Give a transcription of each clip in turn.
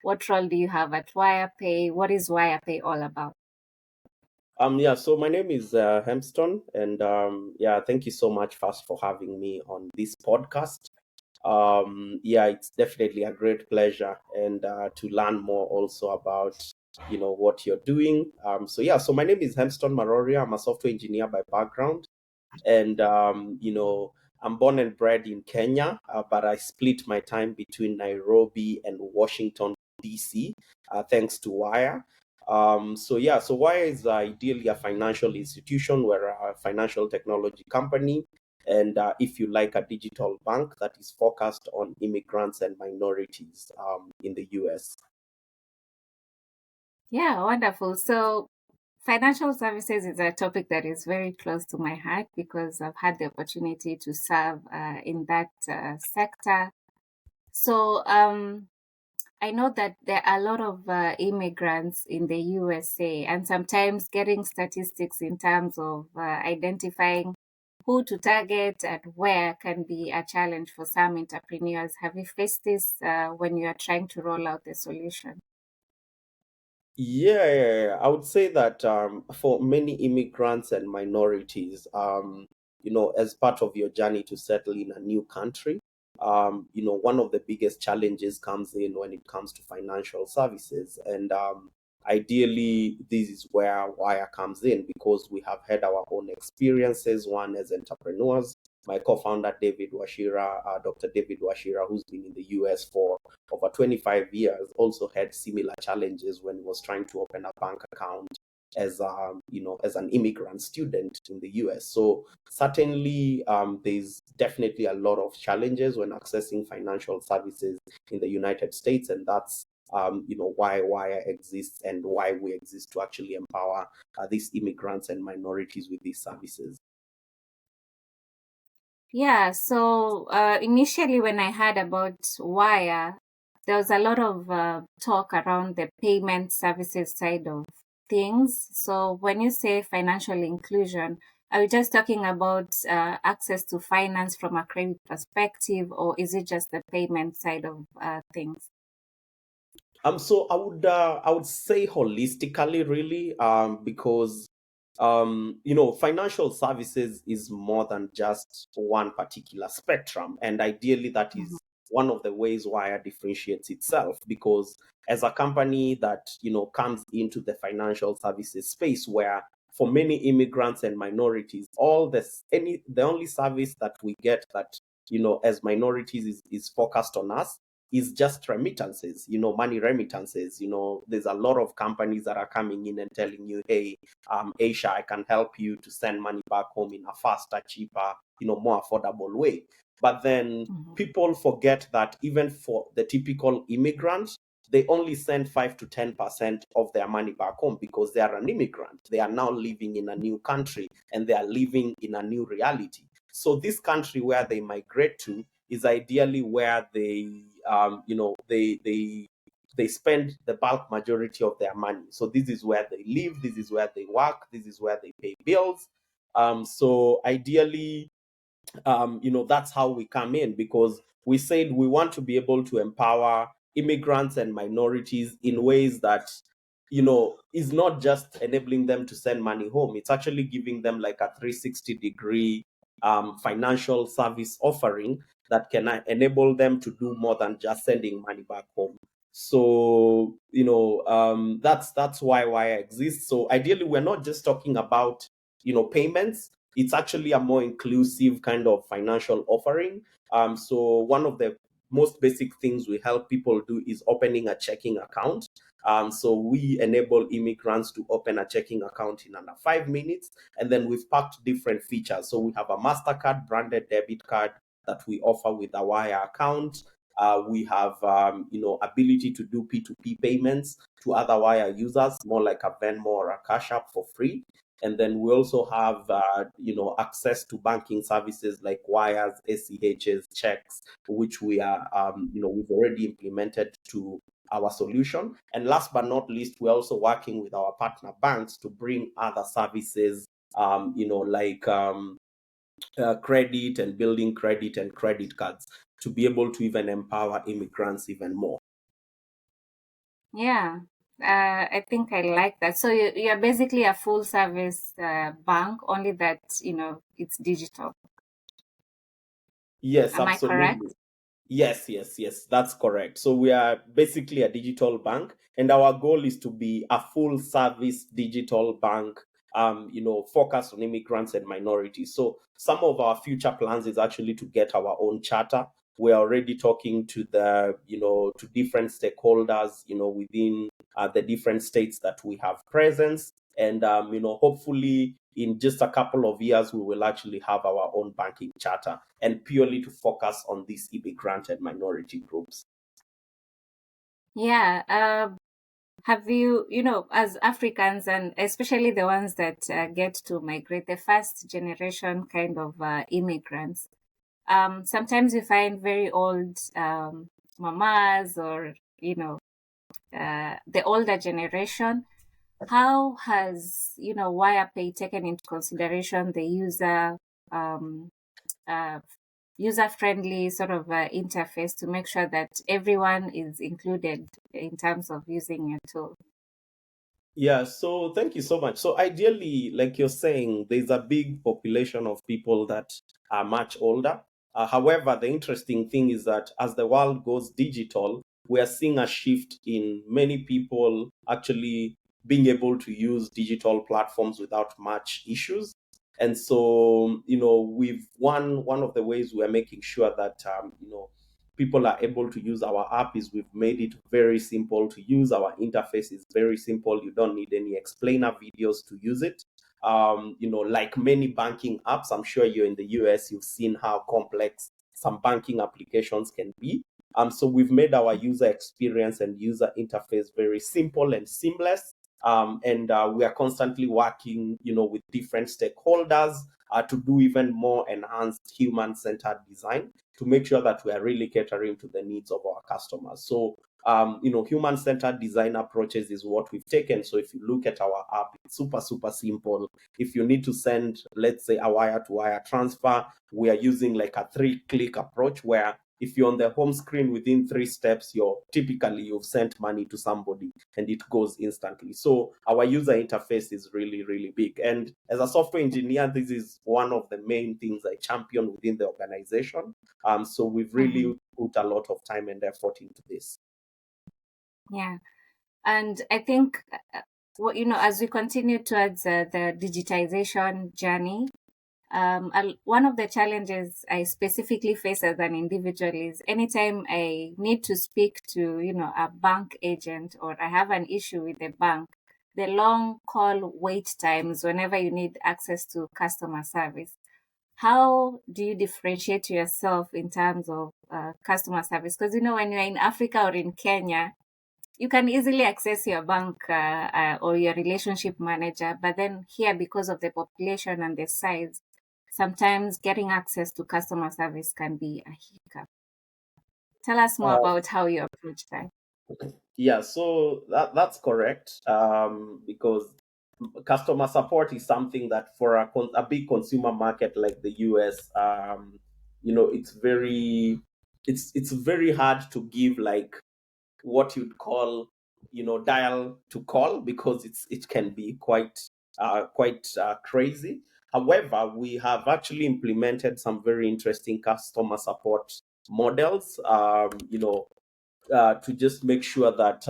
What role do you have at WirePay? What is WirePay all about? Yeah, so my name is Hempstone, and yeah, thank you so much first for having me on this podcast. Yeah, it's definitely a great pleasure, and to learn more also about what you're doing. So yeah, so my name is Hempstone Maroria. I'm a software engineer by background, and I'm born and bred in Kenya, but I split my time between Nairobi and Washington DC, thanks to Waya. So yeah, so Waya is ideally a financial institution. We're a financial technology company, and if you like, a digital bank that is focused on immigrants and minorities in the US. Yeah, wonderful. So, financial services is a topic that is very close to my heart because I've had the opportunity to serve in that sector. So, I know that there are a lot of immigrants in the USA, and sometimes getting statistics in terms of identifying who to target and where can be a challenge for some entrepreneurs. Have you faced this when you are trying to roll out the solution? Yeah. I would say that for many immigrants and minorities, as part of your journey to settle in a new country, one of the biggest challenges comes in when it comes to financial services. And ideally, this is where Wire comes in because we have had our own experiences, one as entrepreneurs. My co-founder, Dr. David Washira, who's been in the US for over 25 years, also had similar challenges when he was trying to open a bank account as an immigrant student in the US. So certainly, there's definitely a lot of challenges when accessing financial services in the United States, and that's why Wire exists and why we exist to actually empower these immigrants and minorities with these services. Yeah, so initially when I heard about Wire, there was a lot of talk around the payment services side of things. So when you say financial inclusion, are we just talking about access to finance from a credit perspective, or is it just the payment side of things? So I would say holistically, really, because financial services is more than just one particular spectrum, and ideally, that Mhm. is one of the ways Wire differentiates itself. Because as a company that comes into the financial services space, where for many immigrants and minorities, the only service that we get that as minorities is focused on us is just remittances, money remittances. There's a lot of companies that are coming in and telling you, hey, Asia, I can help you to send money back home in a faster, cheaper, more affordable way. But then Mhm. people forget that even for the typical immigrant, they only send 5 to 10% of their money back home because they are an immigrant. They are now living in a new country and they are living in a new reality. So this country where they migrate to is ideally where they spend the bulk majority of their money. So this is where they live, this is where they work, this is where they pay bills. So ideally, that's how we come in, because we said we want to be able to empower immigrants and minorities in ways that is not just enabling them to send money home. It's actually giving them like a 360-degree financial service offering that can enable them to do more than just sending money back home. So that's why Wire exists. So ideally, we're not just talking about payments. It's actually a more inclusive kind of financial offering. So one of the most basic things we help people do is opening a checking account. So we enable immigrants to open a checking account in under 5 minutes, and then we've packed different features. So we have a Mastercard branded debit card that we offer with a Wire account. We have ability to do P2P payments to other Wire users, more like a Venmo or a Cash App for free. And then we also have, access to banking services like wires, ACHs, checks, which we've already implemented to our solution. And last but not least, we're also working with our partner banks to bring other services, like credit and building credit and credit cards to be able to even empower immigrants even more. Yeah, I think I like that. So you're basically a full service bank, only that, it's digital. Yes, Am I absolutely. correct? Yes, that's correct. So we are basically a digital bank, and our goal is to be a full service digital bank, focused on immigrants and minorities. So some of our future plans is actually to get our own charter. We're already talking to to different stakeholders, within the different states that we have presence. And, hopefully in just a couple of years, we will actually have our own banking charter and purely to focus on these immigrant and minority groups. Yeah. Have you, as Africans, and especially the ones that get to migrate, the first generation kind of immigrants, sometimes you find very old mamas or, the older generation. How has, WirePay taken into consideration the um, uh, user-friendly sort of interface to make sure that everyone is included in terms of using a tool? Yeah, so thank you so much. So ideally, like you're saying, there's a big population of people that are much older. However, the interesting thing is that as the world goes digital, we are seeing a shift in many people actually being able to use digital platforms without much issues. And so, we've one of the ways we're making sure that people are able to use our app is we've made it very simple to use. Our interface is very simple. You don't need any explainer videos to use it. Like many banking apps, I'm sure you're in the US, you've seen how complex some banking applications can be. So we've made our user experience and user interface very simple and seamless. And we are constantly working, with different stakeholders to do even more enhanced human-centered design to make sure that we are really catering to the needs of our customers. So, human-centered design approaches is what we've taken. So if you look at our app, it's super, super simple. If you need to send, let's say, a wire-to-wire transfer, we are using like a 3-click approach where if you're on the home screen within 3 steps, you've sent money to somebody and it goes instantly. So our user interface is really, really big. And as a software engineer, this is one of the main things I champion within the organization. So we've Hmm. really put a lot of time and effort into this. Yeah. And I think, as we continue towards the digitization journey, one of the challenges I specifically face as an individual is anytime I need to speak to, a bank agent or I have an issue with the bank, the long call wait times whenever you need access to customer service. How do you differentiate yourself in terms of customer service? Because, when you're in Africa or in Kenya, you can easily access your bank or your relationship manager, but then here, because of the population and the size, sometimes getting access to customer service can be a hiccup. Tell us more Uh, about how you approach that. yeah, so that's correct. Because customer support is something that for a big consumer market like the US, it's it's very hard to give like what you'd call dial to call because it can be quite crazy. However, we have actually implemented some very interesting customer support models, to just make sure that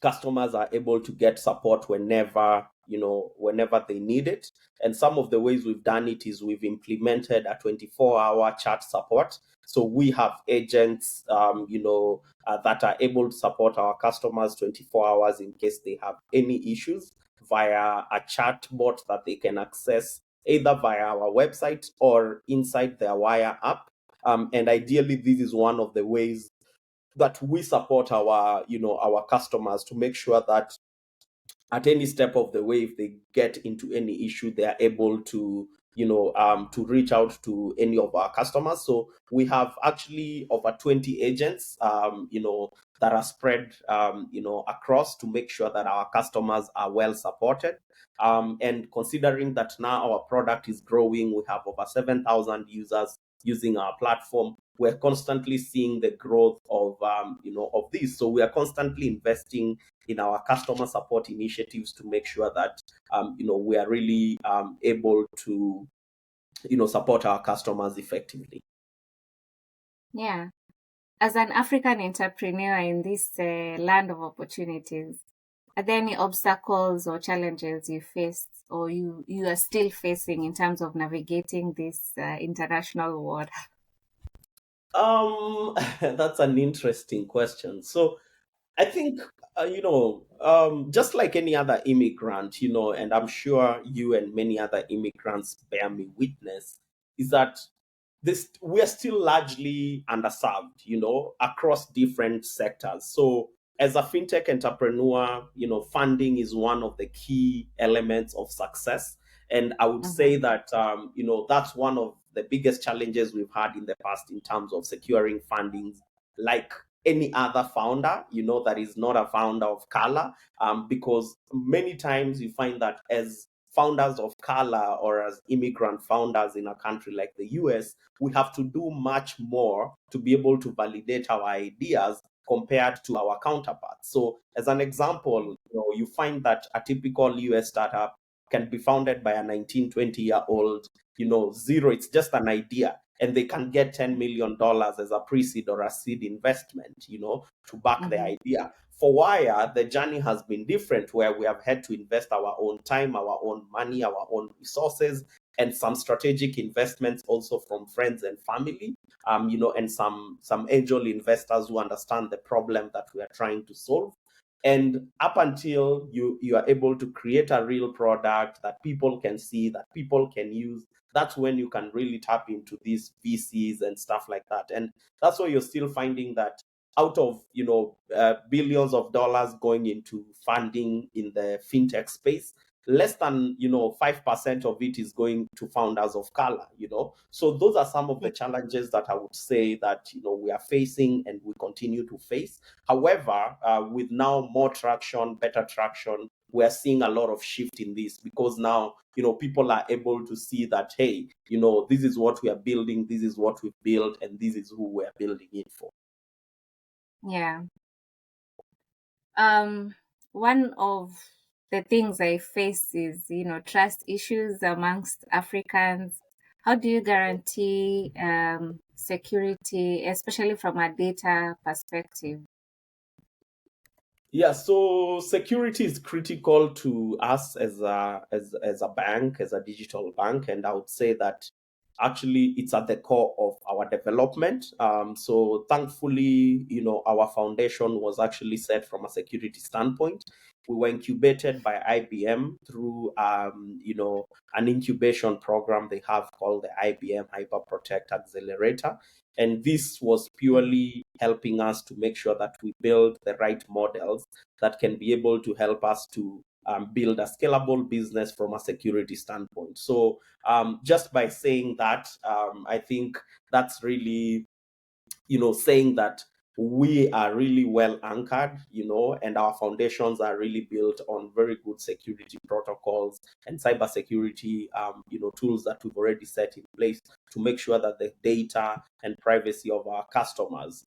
customers are able to get support whenever they need it. And some of the ways we've done it is we've implemented a 24-hour chat support. So we have agents that are able to support our customers 24 hours in case they have any issues via a chat bot that they can access either via our website or inside their Waya app. And ideally, this is one of the ways that we support our customers to make sure that at any step of the way, if they get into any issue, they are able to to reach out to any of our customers. So we have actually over 20 agents that are spread, across to make sure that our customers are well supported. And considering that now our product is growing, we have over 7,000 users using our platform. We're constantly seeing the growth of this. So we are constantly investing in our customer support initiatives to make sure that we are really able to support our customers effectively. Yeah. As an African entrepreneur in this land of opportunities, are there any obstacles or challenges you faced or you are still facing in terms of navigating this international world? That's an interesting question. So I think, just like any other immigrant, and I'm sure you and many other immigrants bear me witness, is that this we're still largely underserved, across different sectors. So as a fintech entrepreneur, funding is one of the key elements of success. And I would say Mm-hmm. that, that's one of the biggest challenges we've had in the past in terms of securing fundings, like any other founder, that is not a founder of color, because many times you find that as founders of color or as immigrant founders in a country like the US, we have to do much more to be able to validate our ideas compared to our counterparts. So, as an example, you find that a typical US startup can be founded by a 19, 20-year-old, zero, it's just an idea. And they can get $10 million as a pre-seed or a seed investment, to back the Mm-hmm. idea. For Waya, the journey has been different, where we have had to invest our own time, our own money, our own resources, and some strategic investments also from friends and family, and some angel investors who understand the problem that we are trying to solve. And up until you are able to create a real product that people can see, that people can use, that's when you can really tap into these VCs and stuff like that. And that's why you're still finding that out of billions of dollars going into funding in the fintech space, less than 5% of it is going to founders of color. So those are some of the challenges that I would say that we are facing and we continue to face. However, with now more traction, better traction, we're seeing a lot of shift in this, because now people are able to see that, hey, this is what we are building, this is what we've built, and this is who we're building it for. Yeah. One of the things I face is, trust issues amongst Africans. How do you guarantee security, especially from a data perspective? Yeah, so security is critical to us as a bank, as a digital bank, and I would say that actually it's at the core of our development. So thankfully, our foundation was actually set from a security standpoint. We were incubated by IBM through an incubation program they have called the IBM Hyper Protect Accelerator. And this was purely helping us to make sure that we build the right models that can be able to help us to build a scalable business from a security standpoint. So just by saying that, I think that's really saying that we are really well anchored, and our foundations are really built on very good security protocols and cybersecurity, tools that we've already set in place to make sure that the data and privacy of our customers,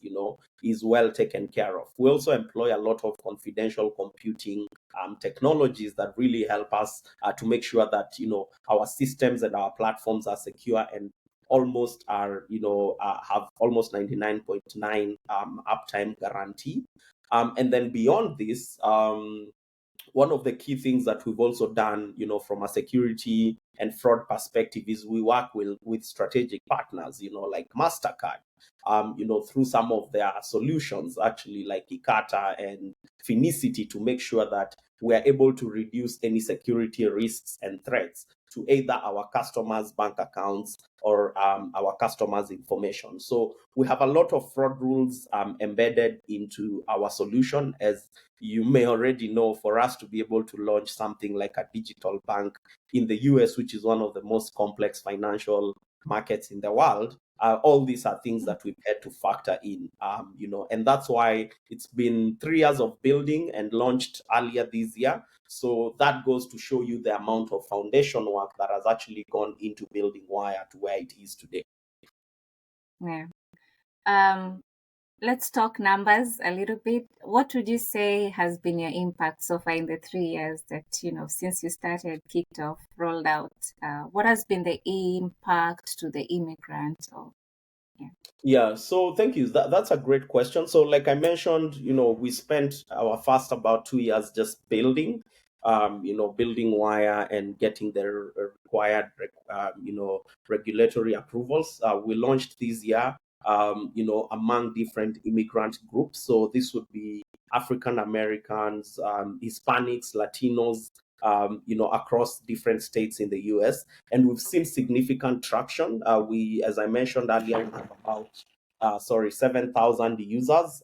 is well taken care of. We also employ a lot of confidential computing technologies that really help us to make sure that, our systems and our platforms are secure and almost have almost 99.9 uptime guarantee. And then beyond this, one of the key things that we've also done, from a security and fraud perspective, is we work with strategic partners, like MasterCard, through some of their solutions, actually, like Ikata and Finicity, to make sure that we are able to reduce any security risks and threats to either our customers' bank accounts or our customers' information. So we have a lot of fraud rules embedded into our solution. As you may already know, for us to be able to launch something like a digital bank in the US, which is one of the most complex financial markets in the world. All these are things that we've had to factor in, and that's why it's been 3 years of building and launched earlier this year. So that goes to show you the amount of foundation work that has actually gone into building Waya to where it is today. Yeah. Um, let's talk numbers a little bit. What would you say has been your impact so far in the 3 years that, since you started, kicked off, rolled out? What has been the impact to the immigrants? Yeah. Yeah, so thank you. That's a great question. So, like I mentioned, we spent our first about 2 years just building, building Wire and getting the required, regulatory approvals. We launched this year, among different immigrant groups. So this would be African Americans, Hispanics, Latinos, across different states in the US, and we've seen significant traction. As I mentioned earlier, we have about 7,000 users,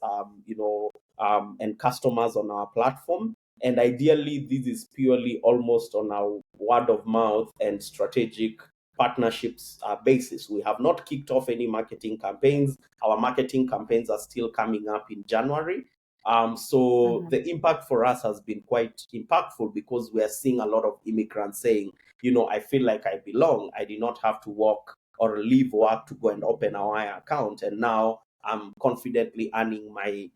and customers on our platform. And ideally, this is purely almost on our word of mouth and strategic partnerships basis. We have not kicked off any marketing campaigns. Our marketing campaigns are still coming up in January. So Mhm. the impact for us has been quite impactful because we are seeing a lot of immigrants saying, I feel like I belong. I did not have to work or leave work to go and open a Wire account, and now I'm confidently earning my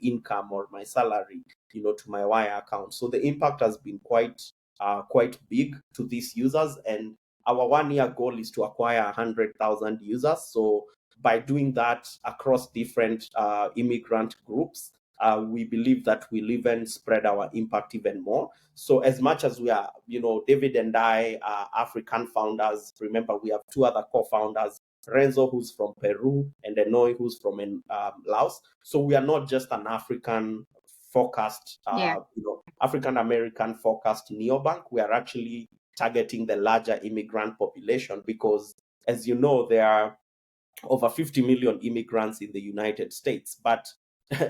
income or my salary, to my Wire account. So the impact has been quite big to these users, and our 1 year goal is to acquire 100,000 users. So by doing that across different immigrant groups, we believe that we'll even spread our impact even more. So as much as we are, David and I are African founders, remember we have two other co-founders, Renzo, who's from Peru, and Enoy, who's from Laos. So we are not just an African focused, Yeah. African American focused neobank. We are actually targeting the larger immigrant population because, as you know, there are over 50 million immigrants in the United States, but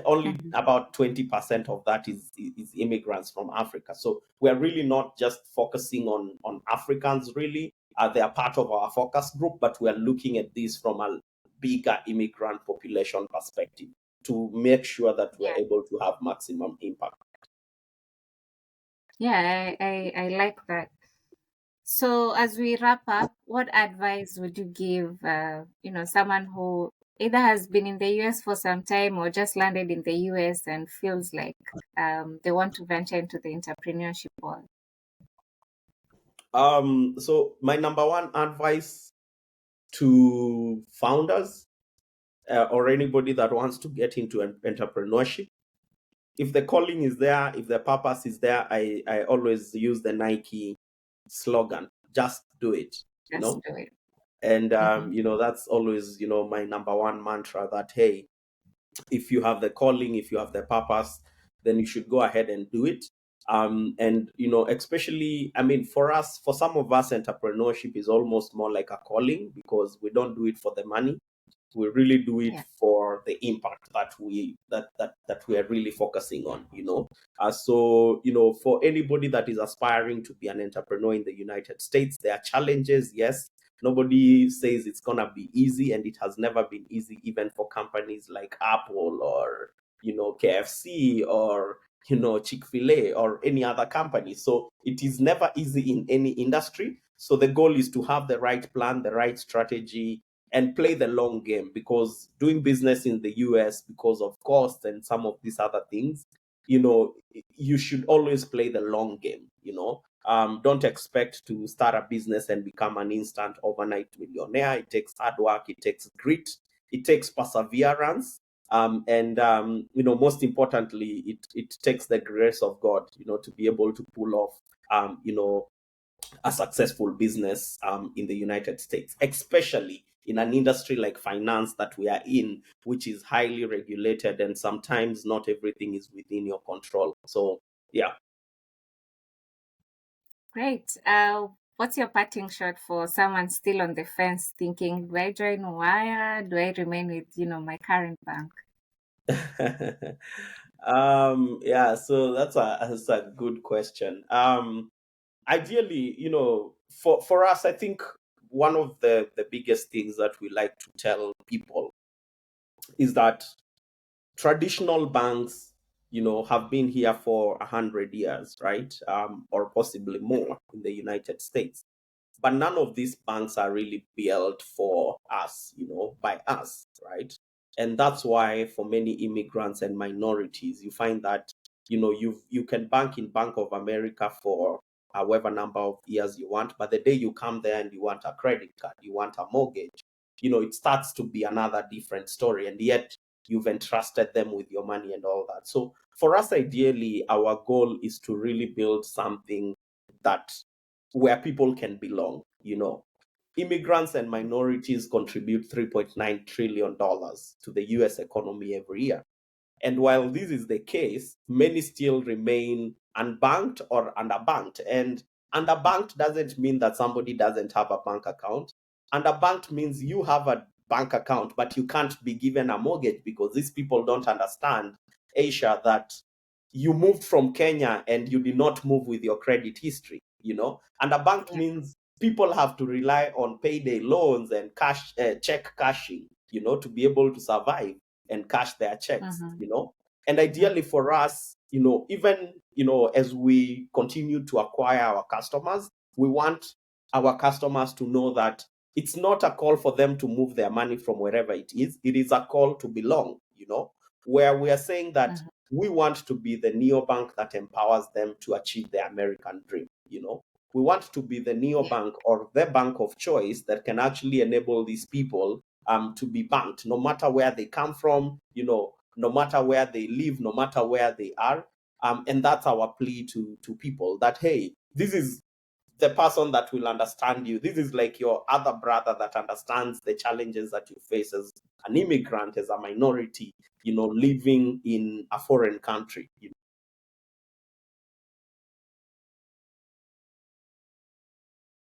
only Mhm. about 20% of that is immigrants from Africa. So we're really not just focusing on Africans, really. They are part of our focus group, but we're looking at this from a bigger immigrant population perspective to make sure that we're Yeah. able to have maximum impact. Yeah, I like that. So as we wrap up, what advice would you give, someone who either has been in the US for some time or just landed in the US and feels like they want to venture into the entrepreneurship world? So my number one advice to founders or anybody that wants to get into entrepreneurship, if the calling is there, if the purpose is there, I always use the Nike slogan, just do it, Just do it. and Hmm. that's always my number one mantra, that hey, if you have the calling, if you have the purpose, then you should go ahead and do it. And especially, I mean, for some of us, entrepreneurship is almost more like a calling because we don't do it for the money. We really do it Yeah. for the impact that we are really focusing on. So for anybody that is aspiring to be an entrepreneur in the United States, there are challenges. Yes, nobody says it's gonna be easy, and it has never been easy, even for companies like Apple or KFC or Chick-fil-A or any other company. So it is never easy in any industry. So the goal is to have the right plan, the right strategy, and play the long game, because doing business in the US, because of cost and some of these other things, you should always play the long game. Don't expect to start a business and become an instant overnight millionaire. It takes hard work, it takes grit, it takes perseverance, and most importantly, it takes the grace of God, to be able to pull off a successful business in the United States, especially in an industry like finance that we are in, which is highly regulated, and sometimes not everything is within your control. So, yeah. Great. What's your parting shot for someone still on the fence thinking, do I join Wire? Do I remain with, my current bank? Yeah, so that's a good question. Ideally, for us, I think one of the biggest things that we like to tell people is that traditional banks, have been here for 100 years, right? Or possibly more in the United States. But none of these banks are really built for us, by us, right? And that's why for many immigrants and minorities, you find that, you can bank in Bank of America for however number of years you want, but the day you come there and you want a credit card, you want a mortgage, it starts to be another different story. And yet you've entrusted them with your money and all that. So for us, ideally, our goal is to really build something that where people can belong. Immigrants and minorities contribute $3.9 trillion to the US economy every year. And while this is the case, many still remain unbanked or underbanked. And underbanked doesn't mean that somebody doesn't have a bank account. Underbanked means you have a bank account, but you can't be given a mortgage because these people don't understand, Asia, that you moved from Kenya and you did not move with your credit history. Underbanked Yeah. means people have to rely on payday loans and check cashing, to be able to survive and cash their checks, Mm-hmm. And ideally for us, even, as we continue to acquire our customers, we want our customers to know that it's not a call for them to move their money from wherever it is. It is a call to belong, where we are saying that Mm-hmm. we want to be the neobank that empowers them to achieve their American dream. We want to be the Yeah. neobank or the bank of choice that can actually enable these people to be banked, no matter where they come from, no matter where they live, no matter where they are. And that's our plea to people that, hey, this is the person that will understand you. This is like your other brother that understands the challenges that you face as an immigrant, as a minority, living in a foreign country,